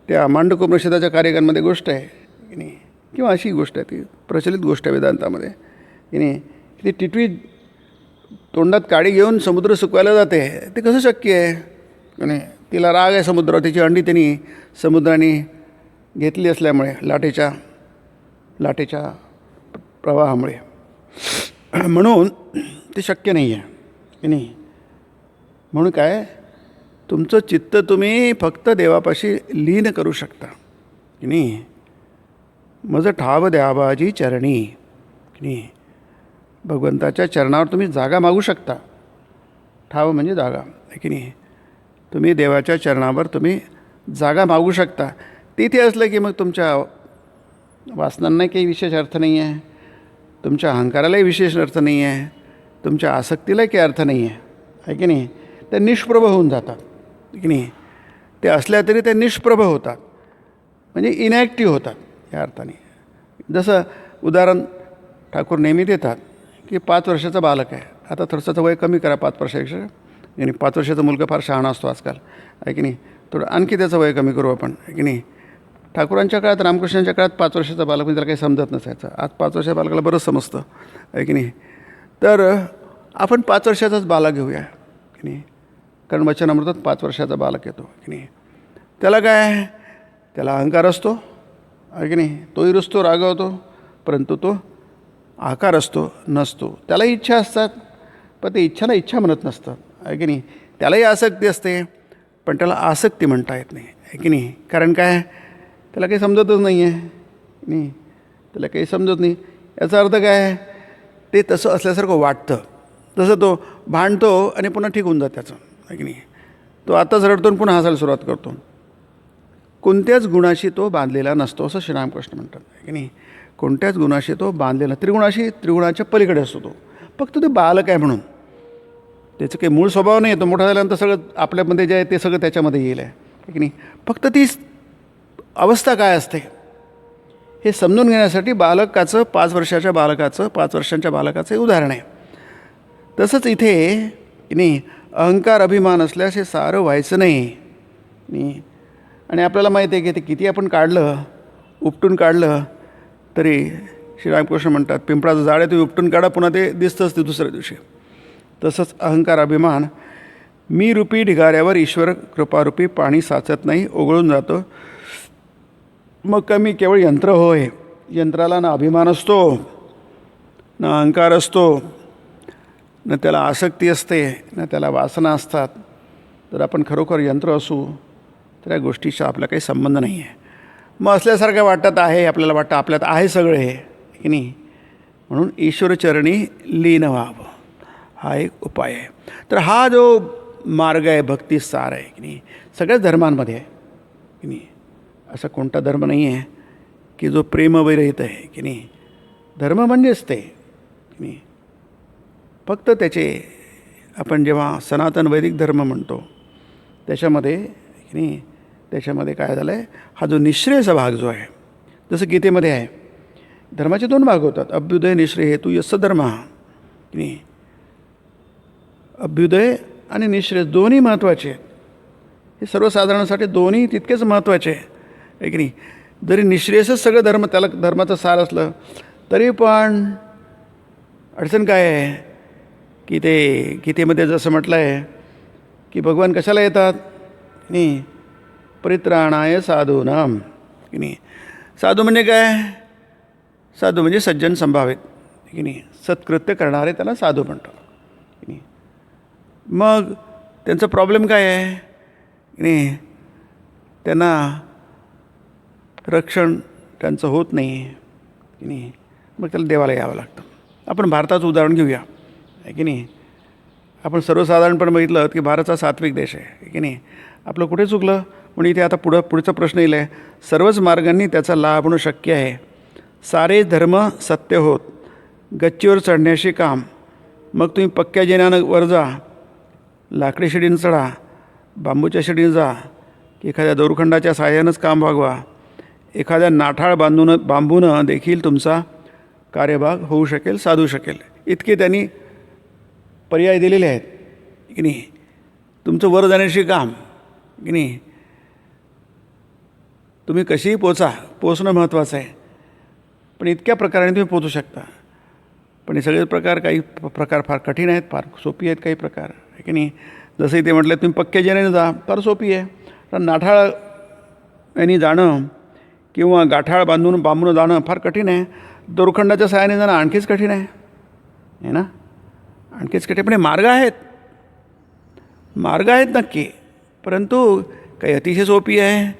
त्या मांडकोपनिषदाच्या कार्यकांमध्ये गोष्ट आहे की नाही, किंवा अशी गोष्ट आहे, ती प्रचलित गोष्ट आहे वेदांतामध्ये की नाही. ती टिटवी तोंडात काडी घेऊन समुद्र सुकवायला जाते, ते कसं शक्य आहे की नाही. तिला राग आहे समुद्रावर, तिची अंडी त्यांनी समुद्राने घेतली असल्यामुळे, लाटेच्या प्रवाहामुळे, म्हणून ते शक्य नाही आहे की नाही. म्हणून काय, तुमचं चित्त तुम्ही फक्त देवापाशी लीन करू शकता की नाही. माझं ठाव द्याबाजी चरणी की नाही. भगवंताच्या चरणावर तुम्ही जागा मागू शकता. ठाव म्हणजे जागा आहे की नाही. तुम्ही देवाच्या चरणावर तुम्ही जागा मागू शकता. तिथे असलं की मग तुमच्या वासनांनाही काही विशेष अर्थ नाही आहे, तुमच्या अहंकारालाही विशेष अर्थ नाही आहे, तुमच्या आसक्तीलाही काही अर्थ नाही आहे की नाही. ते निष्प्रभ होऊन जातात की नाही. ते असल्या तरी ते निष्प्रभ होतात, म्हणजे इनॅक्टिव्ह होतात या अर्थाने. जसं उदाहरण ठाकूर नेहमी देतात की 5 वर्षाचा बालक आहे. आता थोडंसं वय कमी करा 5 वर्षापेक्षा, आणि 5 वर्षाचा मुलगा फार शहाणा असतो आजकाल आहे की नाही. थोडं आणखी त्याचं वय कमी करू आपण आहे की नाही. ठाकूरांच्या काळात, रामकृष्णांच्या काळात 5 वर्षाचा बालक म्हणजे त्याला काही समजत नसायचं. आज 5 वर्षाच्या बालकाला बरंच समजतं आहे की नाही. तर आपण 5 वर्षाचाच बालक घेऊया की नाही. कारण वचनामृतात 5 वर्षाचा बालक येतो की नाही. त्याला काय, त्याला अहंकार असतो आहे की नाही. तोही रुसतो, रागावतो, परंतु तो आकार असतो नसतो. त्यालाही इच्छा असतात, पण ते इच्छाला इच्छा म्हणत नसतात आहे की नाही. त्यालाही आसक्ती असते, पण त्याला आसक्ती म्हणता येत नाही आहे की नाही. कारण काय, त्याला काही समजतच नाही आहे नाही. त्याला काही समजत नाही. याचा अर्थ काय, ते तसं असल्यासारखं वाटतं. तसं तो भांडतो आणि पुन्हा ठीक होऊन जातं त्याचं आहे की नाही. तो आताच रडतो आणि पुन्हा हसायला सुरुवात करतो. कोणत्याच गुणाशी तो बांधलेला नसतो असं श्रीरामकृष्ण म्हणतात आहे की नाही. कोणत्याच गुणाशी तो बांधलेला, त्रिगुणाच्या पलीकडे असतो तो. फक्त ते बालक आहे म्हणून त्याचं काही मूळ स्वभाव नाही. तो मोठा झाल्यानंतर सगळं आपल्यामध्ये जे आहे ते सगळं त्याच्यामध्ये येईल आहे की नाही. फक्त ती अवस्था काय असते हे समजून घेण्यासाठी बालकाचं, 5 वर्षाच्या बालकाचं, 5 वर्षांच्या बालकाचं हे उदाहरण आहे. तसंच इथे की नाही, अहंकार अभिमान असल्यास हे सारं व्हायचं नाही. आणि आपल्याला माहिती आहे की ते किती आपण काढलं, उपटून काढलं तरी श्रीरामकृष्ण म्हणतात पिंपळाचं झाड आहे, ते उपटून काढा पुन्हा ते दिसतंच ते दुसऱ्या दिवशी. तसंच अहंकार अभिमान मी रूपी ढिगाऱ्यावर ईश्वर कृपारूपी पाणी साचत नाही, ओघळून जातो. मग कमी केवळ यंत्र होय. यंत्राला ना अभिमान असतो, ना अहंकार असतो, न त्याला आसक्ती असते, न त्याला वासना असतात. जर आपण खरोखर यंत्र असू तर या गोष्टीचा आपला काही संबंध नाही आहे. मग असल्यासारखं वाटत आहे, आपल्याला वाटतं आपल्यात आहे सगळं हे की नाही. म्हणून ईश्वरचरणी लीन व्हावं हा एक उपाय आहे. तर हा जो मार्ग आहे, भक्ती सार आहे की नाही, सगळ्याच धर्मांमध्ये आहे की नाही. असा कोणता धर्म नाही आहे की जो प्रेमविरहित आहे की नाही. धर्म म्हणजेच ते की नाही. फक्त त्याचे आपण जेव्हा सनातन वैदिक धर्म म्हणतो त्याच्यामध्ये की नाही, त्याच्यामध्ये काय झालं आहे, हा जो निःश्रेयचा भाग जो आहे, जसं गीतेमध्ये आहे, धर्माचे 2 भाग होतात, अभ्युदय निःश्रेय हेतू यस्स धर्म की नाही. अभ्युदय आणि निःश्रेय दोन्ही महत्त्वाचे आहेत. हे सर्वसाधारणासाठी दोन्ही तितकेच महत्त्वाचे आहे की नाही. जरी निःश्रेयसच सगळं धर्म, त्याला धर्माचं सार असलं तरी पण अडचण काय आहे की ते गीतेमध्ये जसं म्हटलं आहे की भगवान कशाला येतात की नाही, परित्राणाय साधूनाम की नाही. साधू म्हणजे काय, साधू म्हणजे सज्जन संभावित की नाही, सत्कृत्य करणारे त्याला साधू म्हणतो की नाही. मग त्यांचा प्रॉब्लेम काय आहे की नाही, त्यांना रक्षण त्यांचं होत नाही की नाही. मग त्याला देवाला यावं लागतं. आपण भारताचं उदाहरण घेऊया आहे की नाही. आपण सर्वसाधारणपणे बघितलं की भारत हा सात्विक देश आहे की नाही. आपलं कुठे चुकलं म्हणून इथे आता पुढचा प्रश्न येईल आहे, सर्वच मार्गांनी त्याचा लाभ होणं शक्य आहे. सारे धर्म सत्य होत, गच्चीवर चढण्याशी काम. मग तुम्ही पक्क्या जिन्यानं वर जा, लाकडी शिडीनं चढा, बांबूच्या शिडीनं जा, की एखाद्या दोरखंडाच्या साहाय्यानंच काम भागवा. एखाद्या नाठाळ बांबूनं देखील तुमचा कार्यभाग होऊ शकेल, साधू शकेल. इतके त्यांनी पर्याय दिलेले आहेत की नाही. तुमचं वर जाण्याशी काम की नाही. तुम्ही कशीही पोचणं महत्त्वाचं आहे, पण इतक्या प्रकाराने तुम्ही पोचू शकता. पण हे सगळे काही प्रकार फार कठीण आहेत, फार सोपी आहेत काही प्रकार आहे की नाही. जसंही ते म्हटलं तुम्ही पक्क्या जेण्याने जा, फार सोपी आहे. पण नाठाळ यांनी जाणं किंवा गाठाळ बांबून जाणं फार कठीण आहे. दोरखंडाच्या सहाय्याने जाणं आणखीच कठीण आहे ना, आणखीच कठीण. पण हे मार्ग आहेत नक्की, परंतु काही अतिशय सोपी आहे.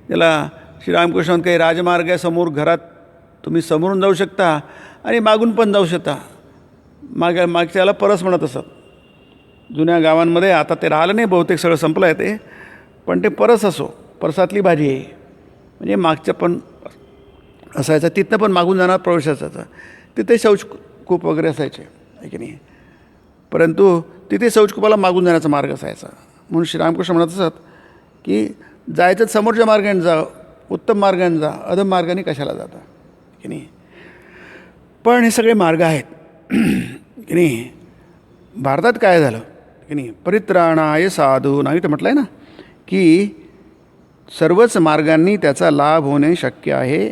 त्याला श्रीरामकृष्ण काही राजमार्ग आहे, समोर घरात तुम्ही समोरून जाऊ शकता, आणि मागून पण जाऊ शकता. मागच्याला परस म्हणत असत जुन्या गावांमध्ये आता ते राहिलं नाही, बहुतेक सगळं संपलं आहे ते, पण ते परस असो, परसातली भाजी आहे, म्हणजे मागच्या पण असायचं, तिथनं पण मागून जाणार प्रवेश असायचा. तिथे शौचकूप वगैरे असायचे, आहे की नाही. परंतु तिथे शौचकूपाला मागून जाण्याचा मार्ग असायचा. म्हणून श्रीरामकृष्ण म्हणत असत की जायचं समोरच्या मार्गाने जा, उत्तम मार्गाने जा, अधम मार्गाने कशाला जाता, की नाही. पण हे सगळे मार्ग आहेत की नाही. भारतात काय झालं की नाही, परित्राणाय साधूनां इथं म्हटलं आहे ना की सर्वच मार्गांनी त्याचा लाभ होणे शक्य आहे,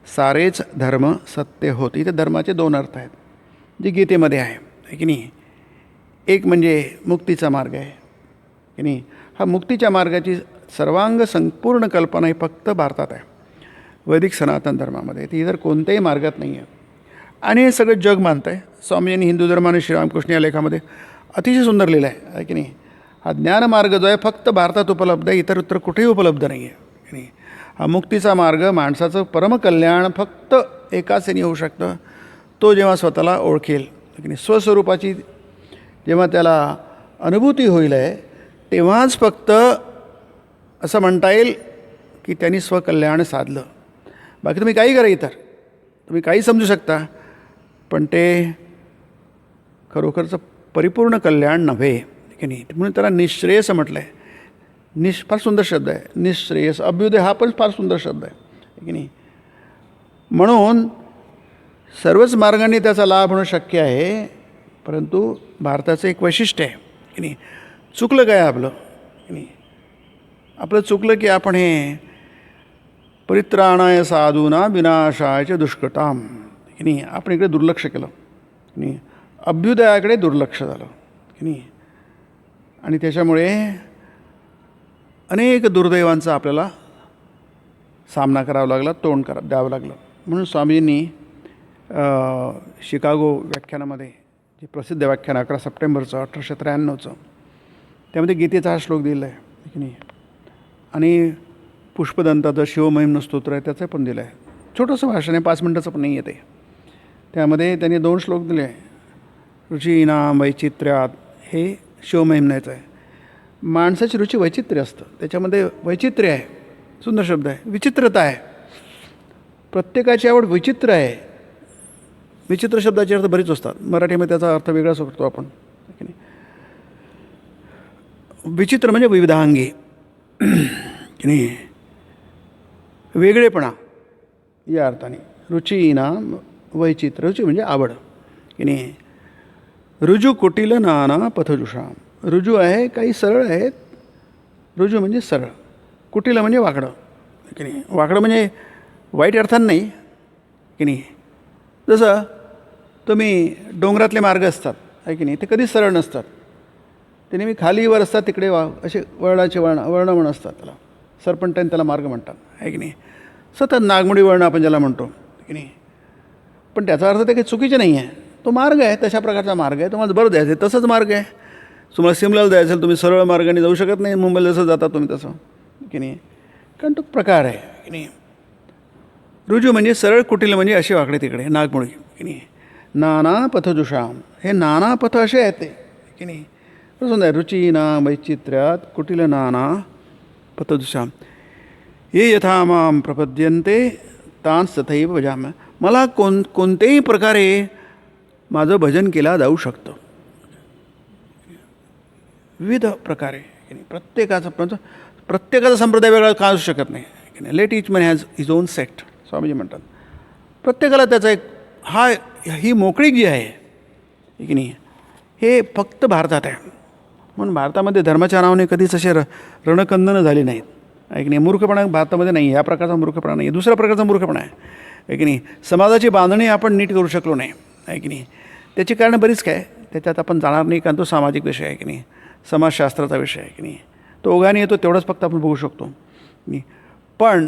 सारेच धर्म सत्य होत. इथे धर्माचे दोन अर्थ आहेत जे गीतेमध्ये आहे की नाही. एक म्हणजे मुक्तीचा मार्ग आहे की नाही. हा मुक्तीच्या मार्गाची सर्वांग संपूर्ण कल्पना ही फक्त भारतात आहे, वैदिक सनातन धर्मामध्ये. ती इतर कोणत्याही मार्गात नाही आहे. आणि हे सगळं जग मानतं आहे. स्वामींनी हिंदू धर्म आणि श्रीरामकृष्ण या लेखामध्ये अतिशय सुंदर लिहिलं आहे की नाही. हा ज्ञानमार्ग जो आहे फक्त भारतात उपलब्ध आहे, इतर कुठेही उपलब्ध नाही आहे की नाही. हा मुक्तीचा मार्ग माणसाचं परमकल्याण फक्त एकाच याने होऊ शकतं, तो जेव्हा स्वतःला ओळखेल की नाही. स्वस्वरूपाची जेव्हा त्याला अनुभूती होईल आहे तेव्हाच फक्त असं म्हणता येईल की त्यांनी स्वकल्याण साधलं. बाकी तुम्ही काही करा, इतर तुम्ही काही समजू शकता, पण ते खरोखरचं परिपूर्ण कल्याण नव्हे की नाही. म्हणून त्याला निःश्रेयस म्हटलं आहे. फार सुंदर शब्द आहे निःश्रेयस. अभ्युदय हा पण फार सुंदर शब्द आहे की नाही. म्हणून सर्वच मार्गांनी त्याचा लाभ होणं शक्य आहे, परंतु भारताचं एक वैशिष्ट्य आहे की नाही. चुकलं काय आपलं की नाही. आपलं चुकलं की आपण हे परित्राणाय साधूनां विनाशाय दुष्कृताम की नाही, आपण इकडे दुर्लक्ष केलं की नाही. अभ्युदयाकडे दुर्लक्ष झालं की नाही. आणि त्याच्यामुळे अनेक दुर्दैवांचा आपल्याला सामना करावा लागला, तोंड द्यावं लागलं. म्हणून स्वामींनी शिकागो व्याख्यानामध्ये जे प्रसिद्ध व्याख्यान 11 सप्टेंबरचं 1893चं, त्यामध्ये गीतेचा हा श्लोक दिला आहे की नाही. आणि पुष्पदंताचं शिवमहिम्न स्तोत्र आहे त्याचं पण दिलं आहे. छोटंसं भाषण आहे, 5 मिनटाचं पण नाही आहे ते. त्यामध्ये त्यांनी 2 श्लोक दिले. रुचीनां वैचित्र्यात हे शिवमहिम्नाचं आहे. माणसाची रुची वैचित्र्य असतं, त्याच्यामध्ये वैचित्र्य आहे. सुंदर शब्द आहे. विचित्रता आहे. प्रत्येकाची आवड विचित्र आहे. विचित्र शब्दाचे अर्थ बरेच असतात. मराठीमध्ये त्याचा अर्थ वेगळाच करतो आपण की नाही. विचित्र म्हणजे विविधांगी की नाही, वेगळेपणा या अर्थाने. रुचीनां वैचित्र्य, रुची म्हणजे आवड की नाही. रुजू कुटील नाना पथजुषाम. रुजू आहे, काही सरळ आहेत. रुजू म्हणजे सरळ, कुटील म्हणजे वाकडं की नाही. वाकडं म्हणजे वाईट अर्थानं नाही की नाही. जसं तुम्ही डोंगरातले मार्ग असतात आहे की नाही, ते कधीच सरळ नसतात. ते नेहमी खालीवर असतात, तिकडे असे वळणाचे वळणं म्हणून असतात. त्याला सरपंटाने त्याला मार्ग म्हणतात आहे की नाही. सतत नागमोडी वळणं आपण ज्याला म्हणतो की नाही. पण त्याचा अर्थ ते काही चुकीचे नाही आहे. तो मार्ग आहे, तशा प्रकारचा मार्ग आहे. तुम्हाला बरं द्यायचं आहे तसंच मार्ग आहे. तुम्हाला सिमल्याला जायचं असेल, तुम्ही सरळ मार्गाने जाऊ शकत नाही, मुंबईला जसं जाता तुम्ही तसं की नाही. कारण तो प्रकार आहे की नाही. रुजू म्हणजे सरळ, कुटील म्हणजे असे वाकडे तिकडे नागमोडी की नाही. नाना पथजुषाम, हे नाना पथ असे आहेत ते की नाही. सुंदर. रुचीनां वैचित्र्यात कुटील नाना पथजुषाम ये यथा मां प्रपद्यन्ते तांस तथैव भजामि. मला कोणत्याही प्रकारे माझं भजन केलं जाऊ शकतं, विविध प्रकारे की नाही. प्रत्येकाचा संप्रदाय वेगळा का असू शकत नाही की नाही. Let each man has his own sect, Swamiji म्हणतात. प्रत्येकाला त्याचा एक ही मोकळीक जी आहे की नाही, हे फक्त भारतात आहे. म्हणून भारतामध्ये धर्माच्या नावाने कधीच असे रणकंदनं झाली नाहीत आहे की नाही. मूर्खपणा भारतामध्ये नाही, या प्रकारचा मूर्खपणा नाही, दुसऱ्या प्रकारचा मूर्खपणा आहे की नाही. समाजाची बांधणी आपण नीट करू शकलो नाही आहे की नाही. त्याची कारणं बरीच काय, त्याच्यात आपण जाणार नाही, कारण तो सामाजिक विषय आहे की नाही, समाजशास्त्राचा विषय आहे की नाही. तो ओघाने येतो तेवढंच फक्त आपण बघू शकतो. पण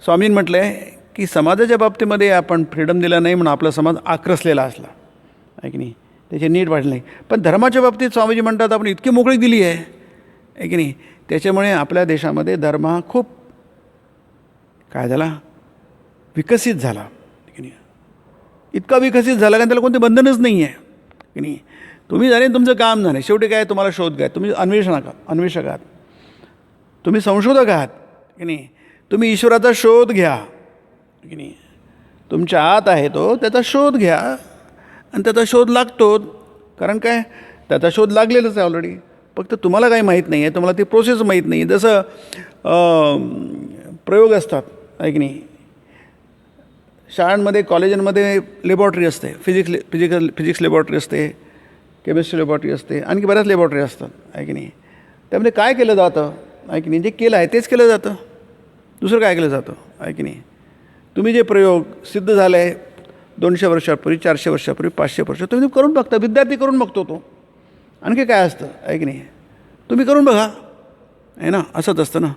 स्वामींनी म्हटलं आहे की समाजाच्या बाबतीमध्ये आपण फ्रीडम दिला नाही म्हणून आपला समाज आक्रसलेला असला आहे की नाही, त्याचे नीट वाढले नाही. पण धर्माच्या बाबतीत स्वामीजी म्हणतात आपण इतकी मोकळीक दिली आहे की नाही. त्याच्यामुळे आपल्या देशामध्ये धर्म हा खूप काय झाला, विकसित झाला की नाही. इतका विकसित झाला कारण त्याला कोणते बंधनच नाही आहे की नाही. तुम्ही झाले तुमचं काम झालं. शेवटी काय तुम्हाला शोध घ्या. तुम्ही अन्वेषक आहात, तुम्ही संशोधक आहात की नाही. तुम्ही ईश्वराचा शोध घ्या की नाही. तुमच्या आत आहे तो, त्याचा शोध घ्या आणि त्याचा शोध लागतो. कारण काय, त्याचा शोध लागलेलाच आहे ऑलरेडी. फक्त तुम्हाला काही माहीत नाही आहे, तुम्हाला ती प्रोसेस माहीत नाही आहे. जसं प्रयोग असतात आहे की नाही. शाळांमध्ये कॉलेजांमध्ये लॅबॉरेटरी असते, फिजिक्स लॅबॉरेटरी असते, केमिस्ट्री लॅबॉरेटरी असते, आणखी बऱ्याच लॅबॉरेटरी असतात आहे की नाही. त्यामध्ये काय केलं जातं आहे की नाही, जे केलं आहे तेच केलं जातं, दुसरं काय केलं जातं आहे की नाही. तुम्ही जे प्रयोग सिद्ध झालं आहे 200 वर्षापूर्वी, 400 वर्षापूर्वी, 500 वर्ष, तुम्ही करून बघता. विद्यार्थी करून बघतो तो. आणखी काय असतं आहे की नाही, तुम्ही करून बघा आहे ना. असंच असतं ना.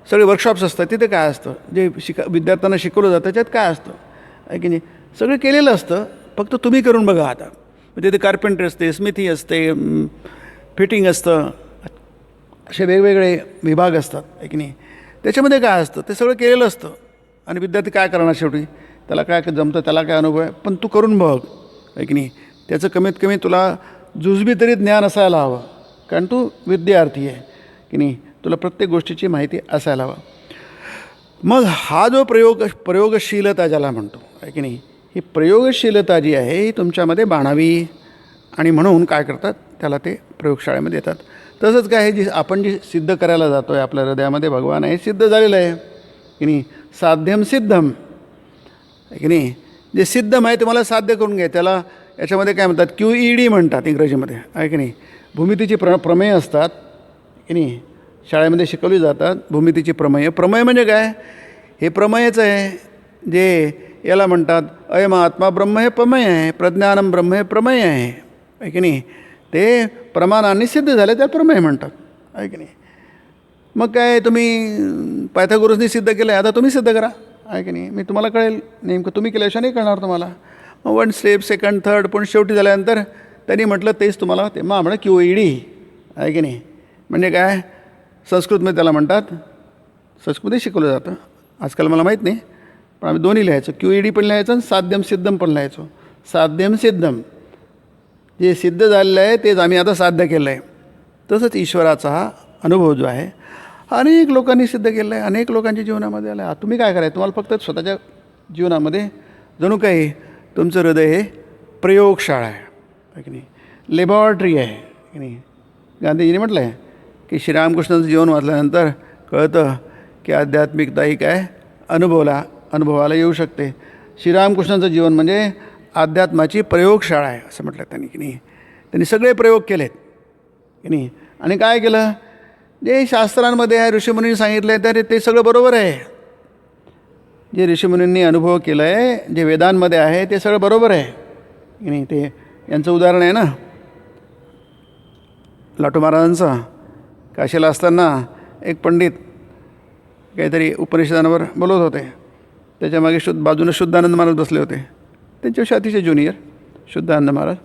सगळे वर्कशॉप्स असतात, तिथे काय असतं, जे विद्यार्थ्यांना शिकवलं जातं त्याच्यात काय असतं आहे की नाही. सगळं केलेलं असतं, फक्त तुम्ही करून बघा. आता तिथे कार्पेंटर असते, स्मिथी असते, फिटिंग असतं, असे वेगवेगळे विभाग असतात आहे की नाही. त्याच्यामध्ये काय असतं, ते सगळं केलेलं असतं. आणि विद्यार्थी काय करणार शेवटी, त्याला काय जमतं, त्याला काय अनुभव आहे, पण तू करून बघ आहे की नाही. त्याचं कमीत कमी तुला जुजबी तरी ज्ञान असायला हवं, कारण तू विद्यार्थी आहे की नाही. तुला प्रत्येक गोष्टीची माहिती असायला हवं. मग हा जो प्रयोगशीलता ज्याला म्हणतो आहे की नाही, ही प्रयोगशीलता जी आहे ही तुमच्यामध्ये बाणावी. आणि म्हणून काय करतात, त्याला ते प्रयोगशाळेमध्ये येतात. तसंच काय आहे, आपण जी सिद्ध करायला जातो आहे आपल्या हृदयामध्ये भगवान आहे, सिद्ध झालेलं आहे की नाही. साध्यम सिद्धम आहे की नाही. जे सिद्धम आहे तुम्हाला साध्य करून घ्या. त्याला याच्यामध्ये काय म्हणतात, QED म्हणतात इंग्रजीमध्ये आहे की नाही. भूमितीची प्रमेय असतात की नाही, शाळेमध्ये शिकवली जातात. भूमितीची प्रमेय म्हणजे काय, हे प्रमेयच आहे जे याला म्हणतात अयम आत्मा ब्रह्म हे प्रमेय आहे, प्रज्ञानम ब्रह्म हे प्रमेय आहे की नाही. ते प्रमाणांनी सिद्ध झाले त्या प्रमेय म्हणतात आहे की नाही. मग काय, तुम्ही पायथागोरसनी सिद्ध केलं आहे, आता तुम्ही सिद्ध करा आहे की नाही. मी तुम्हाला कळेल नेमकं, तुम्ही केल्याशिवाय नाही कळणार तुम्हाला. मग 1 स्टेप, सेकंड, थर्ड, पण शेवटी झाल्यानंतर त्यांनी म्हटलं तेच तुम्हाला ते मग म्हणा QED आहे की नाही. म्हणजे काय, संस्कृतमध्ये त्याला म्हणतात, संस्कृतमध्ये शिकवलं जातं. आजकाल मला माहीत नाही, पण आम्ही दोन्ही लिहायचो. QED पण लिहायचं आणि साध्यम सिद्धम पण लिहायचो. साध्यम सिद्धम, जे सिद्ध झालेलं आहे तेच आम्ही आता साध्य केलं आहे. तसंच ईश्वराचा हा अनुभव जो आहे अनेक लोकांनी सिद्ध केलं आहे, अनेक लोकांच्या जीवनामध्ये आला आहे. तुम्ही काय करायचं, तुम्हाला फक्त स्वतःच्या जीवनामध्ये जणू काही तुमचं हृदय हे प्रयोगशाळा आहे की नाही, लॅबॉरेटरी आहे की नाही. गांधीजीने म्हटलं आहे की श्रीरामकृष्णाचं जीवन वाचल्यानंतर कळतं की आध्यात्मिकता ही काय अनुभवाला येऊ शकते. श्रीरामकृष्णाचं जीवन म्हणजे अध्यात्माची प्रयोगशाळा आहे असं म्हटलं त्यांनी की नाही. त्यांनी सगळे प्रयोग केलेत की नाही. आणि काय केलं, जे शास्त्रांमध्ये आहे, ऋषीमुनींनी सांगितलं आहे, तर ते सगळं बरोबर आहे. जे ऋषीमुनींनी अनुभव केलं आहे, जे वेदांमध्ये आहे ते सगळं बरोबर आहे की नाही. ते यांचं उदाहरण आहे ना, लाटू महाराजांचं. काशीला असताना एक पंडित काहीतरी उपनिषदांवर बोलत होते. त्याच्या मागे बाजूने शुद्धानंद महाराज बसले होते, त्यांच्याविषयी अतिशय ज्युनियर शुद्धानंद महाराज.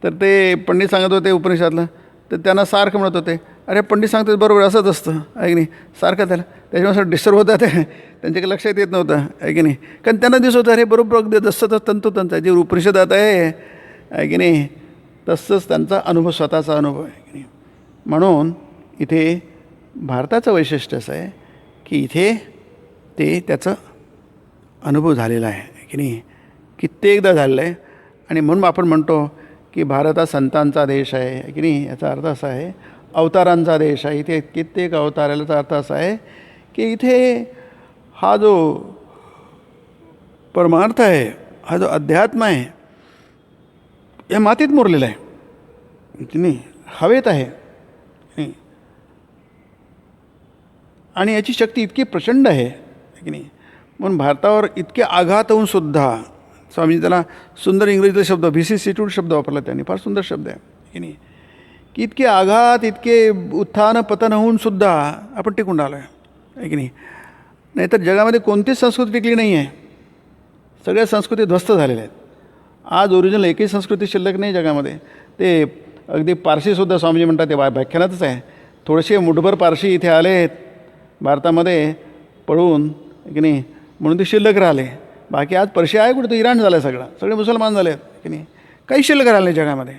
तर ते पंडित सांगत होते उपनिषदातलं, तर त्यांना सारखं म्हणत होते, अरे पंडित सांगतात बरोबर असंच असतं आहे की नाही. सारखं त्याच्यामुळे डिस्टर्ब होतात ते, त्यांच्याकडे लक्षात येत नव्हतं आहे की नाही. कारण त्यांना दिसत होतं अरे बरोबर अगदी जसं तंतोतंत जे उपनिषदात आहे की नाही, तसंच त्यांचा अनुभव, स्वतःचा अनुभव आहे की नाही. म्हणून इथे भारताचं वैशिष्ट्य असं आहे की इथे ते त्याचा अनुभव झालेला आहे की नाही, कित्येकदा झालेलं आहे. आणि म्हणून आपण म्हणतो की भारत हा संतांचा देश आहे की नाही. याचा अर्थ असा आहे अवतारांचा देश आहे. इथे कित्येक अवताराचा अर्थ असा आहे की इथे हा जो परमार्थ आहे, हा जो अध्यात्म आहे, या मातीत मुरलेला आहे की नाही, हवेत आहे नाही. आणि याची शक्ती इतकी प्रचंड आहे की नाही. म्हणून भारतावर इतके आघात होऊन सुद्धा स्वामीजी त्याला सुंदर इंग्रजीचा शब्द vicissitude शब्द वापरला त्यांनी, फार सुंदर शब्द आहे की नाही. की इतके आघात, इतके उत्थान पतन होऊन सुद्धा आपण टिकून राहिलो आहे की नाही. नाहीतर जगामध्ये कोणतीच संस्कृती टिकली नाही आहे. सगळ्या संस्कृती ध्वस्त झालेल्या आहेत. आज ओरिजिनल एकही संस्कृती शिल्लक नाही जगामध्ये. ते अगदी पारशीसुद्धा स्वामीजी म्हणतात, ते व्याख्यानातच आहे, थोडेसे मुठभर पारशी इथे आले आहेत भारतामध्ये पळून की नाही, म्हणून ते शिल्लक राहिले. बाकी आज पर्शिया आहे कुठे, तर इराण झालं आहे, सगळे मुसलमान झाले आहेत की नाही. काही शिल्लक राहिले नाही जगामध्ये.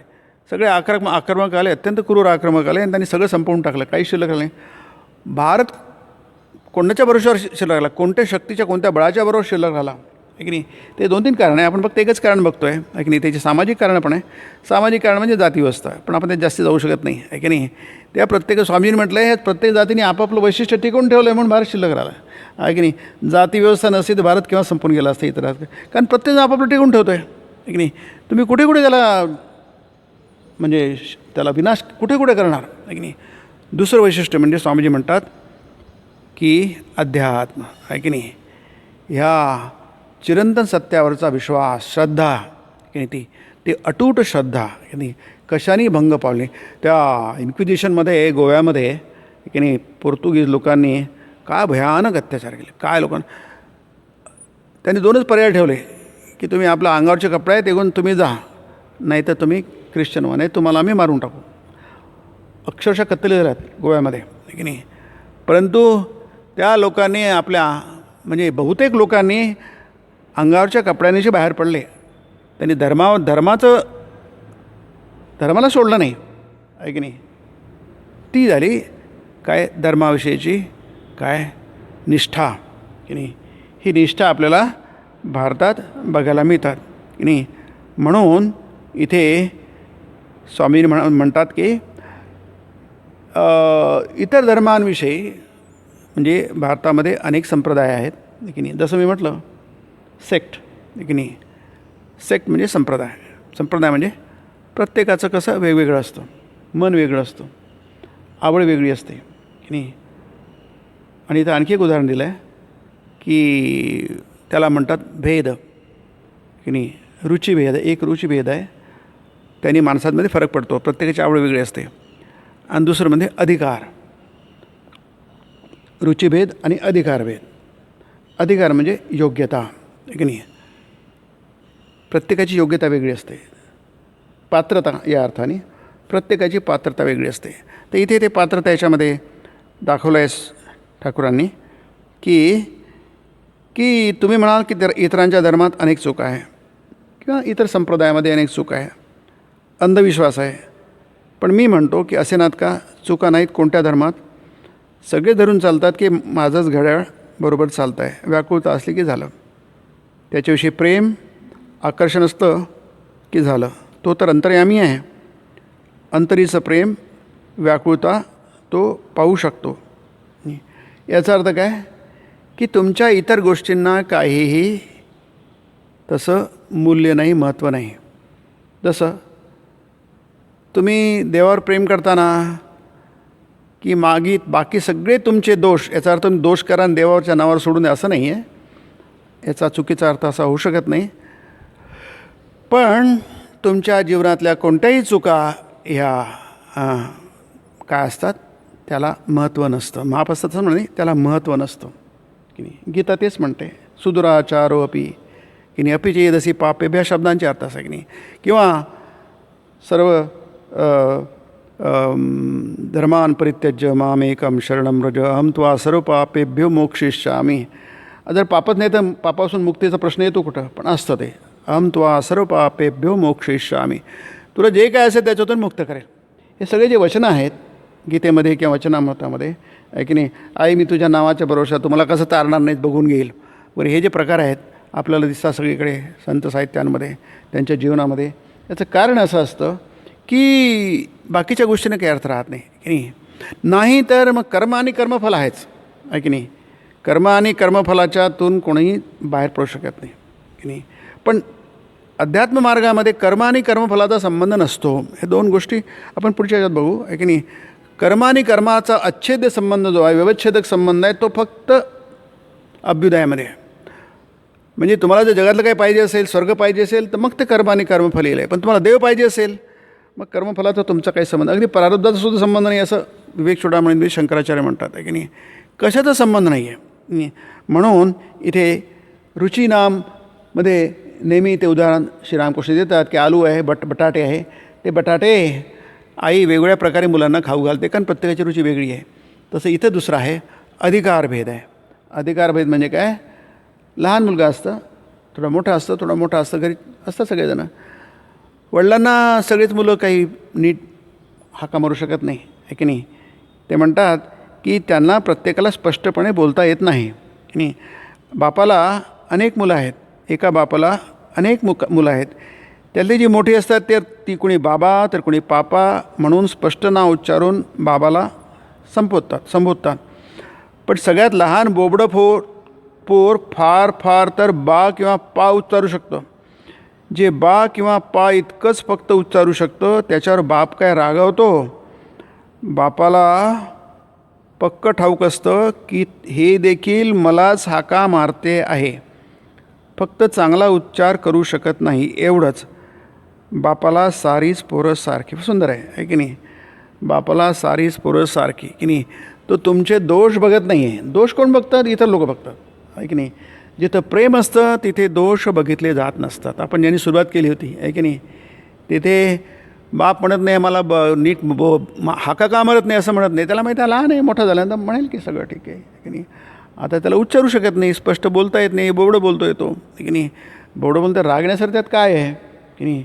सगळे आक्रमक आले, अत्यंत क्रूर आक्रमक आले आणि त्यांनी सगळं संपवून टाकलं, काही शिल्लक राहिलं नाही. भारत कोणाच्या भरोश्यावर शिल्लक राहिला, कोणत्या शक्तीच्या कोणत्या बळाच्या बरोबर शिल्लक राहिला आहे की नाही. ते 2-3 कारणं आहे. आपण फक्त एकच कारण बघतो आहे की नाही. त्याची सामाजिक कारणं पण आहे. सामाजिक कारण म्हणजे जातीव्यवस्था, पण आपण त्यात जास्त जाऊ शकत नाही आहे की नाही. त्या प्रत्येक स्वामींनी म्हटलं आहे, प्रत्येक जातीने आपापलं वैशिष्ट्य टिकवून ठेवलं आहे म्हणून भारत शिल्लक राहिला आहे की नाही. जातीव्यवस्था नसती तर भारत केव्हा संपून गेला असता इतर, कारण प्रत्येकजण आपापलं टिकवून ठेवतो आहे की नाही. तुम्ही कुठे कुठे त्याला म्हणजे त्याला विनाश कुठे कुठे करणार आहे की नाही. दुसरं वैशिष्ट्य म्हणजे स्वामीजी म्हणतात की अध्यात्म आहे की नाही. ह्या चिरंतन सत्यावरचा विश्वास, श्रद्धा की नाही, ती अटूट श्रद्धा की नाही कशाने भंग पावली. त्या इन्क्विजिशनमध्ये गोव्यामध्ये की नाही पोर्तुगीज लोकांनी काय भयानक अत्याचार केले. काय लोकांना त्यांनी 2च पर्याय ठेवले की तुम्ही आपला अंगावरचे कपडे आहेत ते तुम्ही जा, नाही तर तुम्ही ख्रिश्चन व्हा, नाही तुम्हाला आम्ही मारून टाकू. अक्षरशः कत्तली झाल्यात गोव्यामध्ये की नाही. परंतु त्या लोकांनी आपल्या म्हणजे बहुतेक लोकांनी अंगावरच्या कपड्यांनीशी बाहेर पडले. त्यांनी धर्माला सोडलं नाही आहे की नाही. ती झाली काय धर्माविषयीची काय निष्ठा की नाही. ही निष्ठा आपल्याला भारतात बघायला मिळतात की नाही. म्हणून इथे स्वामी म्हणतात की इतर धर्मांविषयी म्हणजे भारतामध्ये अनेक संप्रदाय आहेत की नाही. जसं मी म्हटलं सेक्ट की नाही. सेक्ट म्हणजे संप्रदाय. संप्रदाय म्हणजे प्रत्येकाचं कसं वेगवेगळं असतं, मन वेगळं असतं, आवड वेगळी असते की नाही. आणि इथं आणखी एक उदाहरण दिलं आहे की त्याला म्हणतात भेद की नाही. रुचिभेद, एक रुचिभेद आहे, त्यांनी माणसांमध्ये फरक पडतो, प्रत्येकाची आवड वेगळी असते. आणि दुसरं म्हणजे अधिकार. रुचिभेद आणि अधिकारभेद. अधिकार म्हणजे योग्यता की नाही. प्रत्येकाची योग्यता वेगळी असते. पात्रता या अर्थाने प्रत्येकाची पात्रता वेगळी असते. तर इथे ते पात्रता याच्यामध्ये दाखवलं आहे ठाकूरांनी की तुम्ही म्हणाल की इतरांच्या धर्मात अनेक चूक आहे किंवा इतर संप्रदायामध्ये अनेक चूक आहे, अंधविश्वास आहे. पण मी म्हणतो की असे नात का चुका नाहीत कोणत्या धर्मात. सगळे धरून चालतात की माझंच घड्याळ बरोबर चालतं आहे. व्याकुळता असली की झालं, त्याच्याविषयी प्रेम आकर्षण असतं की झालं. तो तर अंतर्यामी आहे. अंतरीचं प्रेम व्याकुळता तो पाहू शकतो. याचा अर्थ काय की तुमच्या इतर गोष्टींना काहीही तसं मूल्य नाही, महत्त्व नाही. जसं तुम्ही देवावर प्रेम करताना की बाकी सगळे तुमचे दोष, याचा अर्थ तुम्ही दोष करा आणि देवावरच्या नावावर सोडून द्या असं नाही आहे. याचा चुकीचा अर्थ असा होऊ शकत नाही. पण तुमच्या जीवनातल्या कोणत्याही चुका ह्या काय असतात त्याला महत्त्व नसतं. माप असतं तसं म्हणे त्याला महत्त्व नसतं की नाही. गीता तेच म्हणते सुदुराचारो अपि की नाही अपि चेदसी पापेभ्य शब्दांचे अर्थ असा की नाही. किंवा सर्व धर्मान परित्यज्य मामेकम शरणं व्रज अहम त्वा सर्व पापेभ्यो मोक्षयिष्यामि. जर पापच नाही तर पापापासून मुक्तीचा प्रश्न येतो कुठं, पण असतं ते अहम त्वा सर्व पापेभ्यो मोक्षयिष्यामि. तुला जे काय असेल त्याच्यातून मुक्त करेल. हे सगळे जे वचनं आहेत गीतेमध्ये किंवा वचनामृतामध्ये आहे की नाही. आई मी तुझ्या नावाच्या भरोशा तुम्हाला कसं तारणार नाहीत बघून घेईल बरं. हे जे प्रकार आहेत आपल्याला दिसतात सगळीकडे संत साहित्यांमध्ये, त्यांच्या जीवनामध्ये. याचं कारण असं असतं की बाकीच्या गोष्टीने काही अर्थ राहत नाही की नाही. नाही तर मग कर्म आणि कर्मफल आहेच आहे की नाही. कर्म आणि कर्मफलाच्यातून कोणीही बाहेर पडू शकत नाही की नाही. पण अध्यात्म मार्गामध्ये कर्म आणि कर्मफलाचा संबंध नसतो. हे 2 गोष्टी आपण पुढच्या ह्याच्यात बघू आहे की नाही. कर्म आणि कर्माचा अच्छेद्य संबंध जो आहे, व्यवच्छेदक संबंध आहे, तो फक्त अभ्युदयामध्ये आहे. म्हणजे तुम्हाला जर जगातलं काही पाहिजे असेल, स्वर्ग पाहिजे असेल तर मग ते कर्म आणि कर्मफल येईल. पण तुम्हाला देव पाहिजे असेल मग कर्मफलाचा तुमचा काही संबंध, अगदी प्रारब्धाचा सुद्धा संबंध नाही असं विवेक चूडामणी शंकराचार्य म्हणतात आहे की नाही. कशाचा संबंध नाही आहे. म्हणून इथे रुचीनाममध्ये नेहमी ते उदाहरण श्रीरामकृष्ण देतात की आलू आहे, बटाटे आहे. ते बटाटे आई वेगवेगळ्या प्रकारे मुलांना खाऊ घालते कारण प्रत्येकाची रुची वेगळी आहे. तसं इथं दुसरं आहे अधिकारभेद आहे. अधिकारभेद म्हणजे काय, लहान मुलगा असतं, थोडा मोठा असतं, घरी असतं सगळेजणं. वडिलांना सगळीच मुलं काही नीट हाका मारू शकत नाही, आहे की नाही. ते म्हणतात की त्यांना प्रत्येकाला स्पष्टपणे बोलता येत नाही, की नाही. बापाला अनेक मुलं आहेत, एका बापाला अनेक मुलं आहेत. त्यातली जी मोठी असतात ती कुणी बाबा तर कुणी पापा म्हणून स्पष्ट नाव उच्चारून बाबाला संबोधतात. पण सगळ्यात लहान बोबडं पोर फार फार तर बा किंवा पा उच्चारू शकतं. जे बा किंवा पा इतकंच फक्त उच्चारू शकतं त्याच्यावर बाप काय रागावतो. बापाला पक्क ठाऊक असतं की हे देखील मलाच हाका मारते आहे, फक्त चांगला उच्चार करू शकत नाही एवढंच. बापाला सारीच पोरं सारखी. सुंदर आहे की नाही. बापाला सारीच पोरं सारखी, की नाही. तो तुमचे दोष बघत नाही आहे. दोष कोण बघतात? इतर लोक बघतात, आहे की नाही. जिथं प्रेम असतं तिथे दोष बघितले जात नसतात. आपण ज्यांनी सुरुवात केली होती, आहे की नाही, तिथे बाप म्हणत नाही मला नीट हाका का मारत नाही असं म्हणत नाही. त्याला माहिती आहे लहान आहे, मोठा झाल्यानंतर म्हणेल की सगळं ठीक आहे, की नाही. आता त्याला उच्चारू शकत नाही, स्पष्ट बोलता येत नाही, बोबडं बोलतो येतो, की नाही. बोबडं बोलतं रागण्यासारखं त्यात काय आहे, की नाही.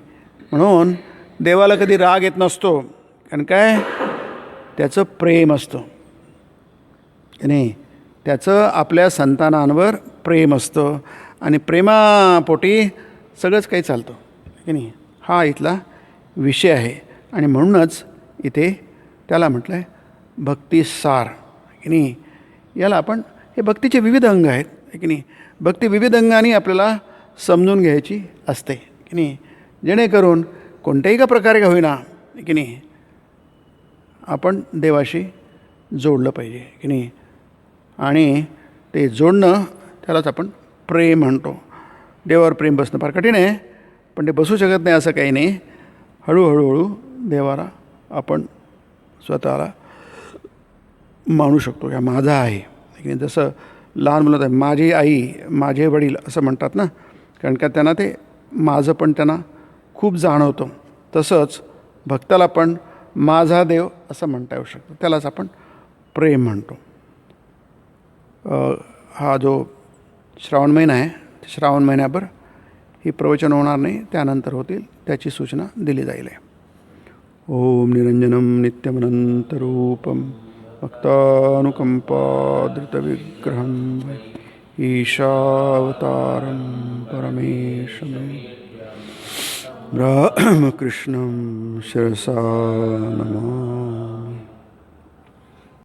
म्हणून देवाला कधी राग येत नसतो, कारण काय त्याचं प्रेम असतं, की नाही. त्याचं आपल्या संतानांवर प्रेम असतं आणि प्रेमापोटी सगळंच काही चालतं, की नाही. हा इथला विषय आहे आणि म्हणूनच इथे त्याला म्हटलं आहे भक्तिसार, की नाही. याला आपण हे भक्तीचे विविध अंग आहेत, की नाही. भक्ती विविध अंगाने आपल्याला समजून घ्यायची असते, की नाही. जेणेकरून कोणत्याही का प्रकारे का होईना, की नाही, आपण देवाशी जोडलं पाहिजे, की नाही. आणि ते जोडणं त्यालाच आपण प्रेम म्हणतो. देवावर प्रेम बसणं फार कठीण आहे, पण ते बसू शकत नाही असं काही नाही. हळूहळू देवाला आपण स्वतःला मानू शकतो की माझा आहे, की जसं लहान मुलं माझी आई माझे वडील असं म्हणतात ना, कारण का त्यांना ते माझं पण त्यांना खूप जाणवतं. तसंच भक्ताला पण माझा देव असं म्हणता येऊ शकतं. त्यालाच आपण प्रेम म्हणतो. हा जो श्रावण महिना आहे, श्रावण महिन्याभर ही प्रवचन होणार नाही, त्यानंतर होतील त्याची सूचना दिली जाईल. ओम निरंजनम नित्यमनंतरूपम भक्तानुकंपाधृतविग्रहं ईशावतारं परमेशं रामकृष्णं शिरसा नमामि.